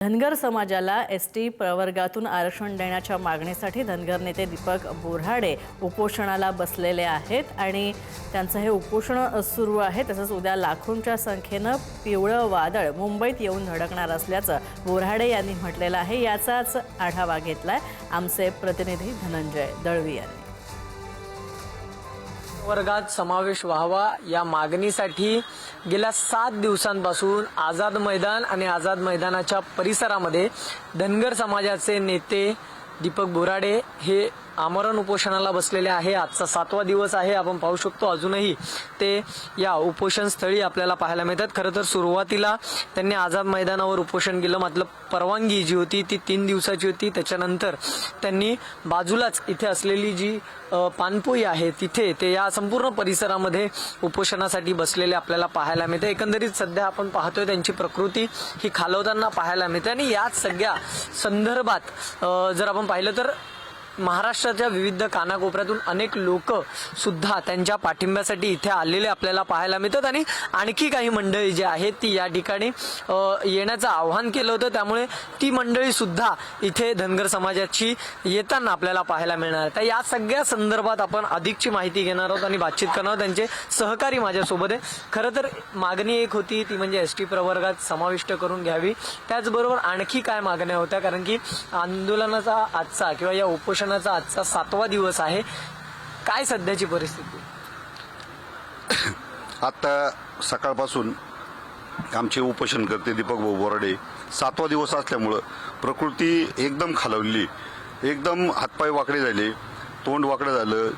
धनगर समाजाला एसटी प्रवर्गातून आरक्षण देण्याच्या मागणीसाठी धनगर नेते दीपक बोऱ्हाडे उपोषणाला बसलेले आहेत आणि त्यांचं हे उपोषण सुरू आहे। तसंच उद्या लाखोंच्या संख्येनं पिवळं वादळ मुंबईत येऊन धडकणार असल्याचं बोऱ्हाडे यांनी म्हटलेलं आहे। याचाच आढावा घेतलाय आमचे प्रतिनिधी धनंजय दळवी यांनी। वर्गात समावेश व्हावा या मागणीसाठी गेल्या 7 दिवसांपासून आझाद मैदान आणि आझाद मैदानाच्या परिसरामध्ये धनगर समाजाचे नेते दीपक बोऱ्हाडे हे आमरण उपोषणाला बसलेले आहे। आजचा 7वा दिवस आहे। आपण पाहू शकतो अजूनही ते या उपोषण स्थळी आपल्याला पाहायला मिळतात। खरं तर सुरुवातीला त्यांनी आझाद मैदानावर उपोषण केलं, मतलब परवानगी जी होती ती 3 दिवसाची होती। त्याच्यानंतर त्यांनी बाजूलाच इथे असलेली जी पानपोई आहे तिथे ते या संपूर्ण परिसरामध्ये उपोषणासाठी बसलेले आपल्याला पाहायला मिळते। एकंदरीत सध्या आपण पाहतोय त्यांची प्रकृती ही खालवताना पाहायला मिळते आणि याच सगळ्या संदर्भात जर आपण पाहिलं तर महाराष्ट्राच्या विविध कानाकोपऱ्यातून अनेक लोक सुद्धा त्यांच्या पाठिंब्यासाठी इथे आलेले आपल्याला पाहायला मिळतात आणि आणखी काही मंडळी जी आहेत ती या ठिकाणी येण्याचं आवाहन केलं होतं। त्यामुळे ती मंडळी सुद्धा इथे धनगर समाजाची येताना आपल्याला पाहायला मिळणार आहे। तर या सगळ्या संदर्भात आपण अधिकची माहिती घेणार आहोत आणि बातचीत करणार आहोत। त्यांचे सहकारी माझ्यासोबत आहे। खरं तर मागणी एक होती ती म्हणजे एसटी प्रवर्गात समाविष्ट करून घ्यावी। त्याचबरोबर आणखी काय मागण्या होत्या, कारण की आंदोलनाचा आजचा किंवा या उपोषणाचा आजचा 7वा दिवस आहे। काय सध्याची परिस्थिती? आता सकाळपासून आमचे उपोषणकर्ते दीपक बोऱ्हाडे 7वा दिवस असल्यामुळं प्रकृती एकदम खालवली, एकदम हातपाय वाकडे झाले, तोंड वाकडं झालं,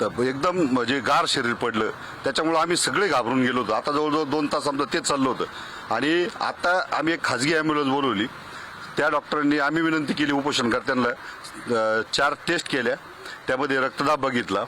तर एकदम म्हणजे गार शरीर पडलं। त्याच्यामुळे आम्ही सगळे घाबरून गेलो होतो। आता जवळजवळ 2 तास आमचं तेच चाललं होतं आणि आता आम्ही एक खाजगी ॲम्ब्युलन्स बोलवली। त्या डॉक्टरांनी आम्ही विनंती केली उपोषणकर्त्यांना, 4 टेस्ट केल्या, त्यामध्ये रक्तदाब बघितला,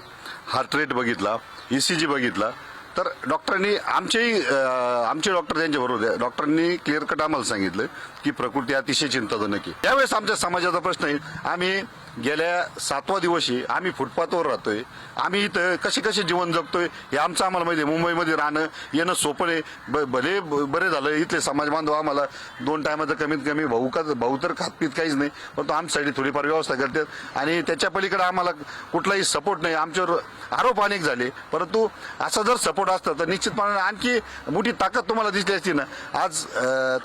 हार्ट रेट बघितला, ECG बघितला। तर डॉक्टरांनी आमचे डॉक्टर त्यांच्याबरोबर आहे, डॉक्टरांनी क्लिअर कट आम्हाला सांगितलं की प्रकृती अतिशय चिंताजनक आहे। त्यावेळेस आमच्या समाजाचा प्रश्न आहे, आम्ही गेल्या 7वा दिवशी आम्ही फुटपाथवर राहतोय, आम्ही इथं कसे जीवन जगतोय हे आमचं आम्हाला माहिती आहे। मुंबईमध्ये राहणं येणं सोपं नाही। भले बरे झालं इथले समाज बांधव आम्हाला 2 टायमाचं कमीत कमी भाऊ तर खातपीत काहीच नाही, पण तो आमच्यासाठी थोडीफार व्यवस्था करतात आणि त्याच्या पलीकडे आम्हाला कुठलाही सपोर्ट नाही। आमच्यावर आरोप अनेक झाले, परंतु असा जर सपोर्ट असता तर निश्चितपणे आणखी मोठी ताकद तुम्हाला दिसली असती ना। आज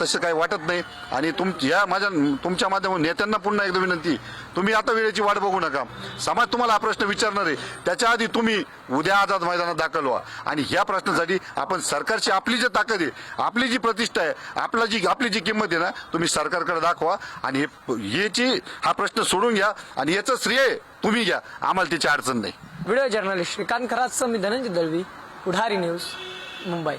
तसं काही वाटत नाही आणि तुमच्या माध्यमातून नेत्यांना पुन्हा एकदा विनंती, तुम्ही आता वेळेची वाट बघू नका। समाज तुम्हाला हा प्रश्न विचारणार आहे, त्याच्या आधी तुम्ही उद्या आझाद मैदानात दाखल व्हा आणि ह्या प्रश्नासाठी आपण सरकारची आपली जी ताकद आहे, आपली जी प्रतिष्ठा आहे, आपली जी किंमत आहे ना, तुम्ही सरकारकडे दाखवा आणि हा प्रश्न सोडून घ्या आणि याचं श्रेय तुम्ही घ्या, आम्हाला त्याची अडचण नाही। व्हिडिओ जर्नलिस्ट श्रीकांत खरात, मी धनंजय दळवी, पुढारी न्यूज, मुंबई।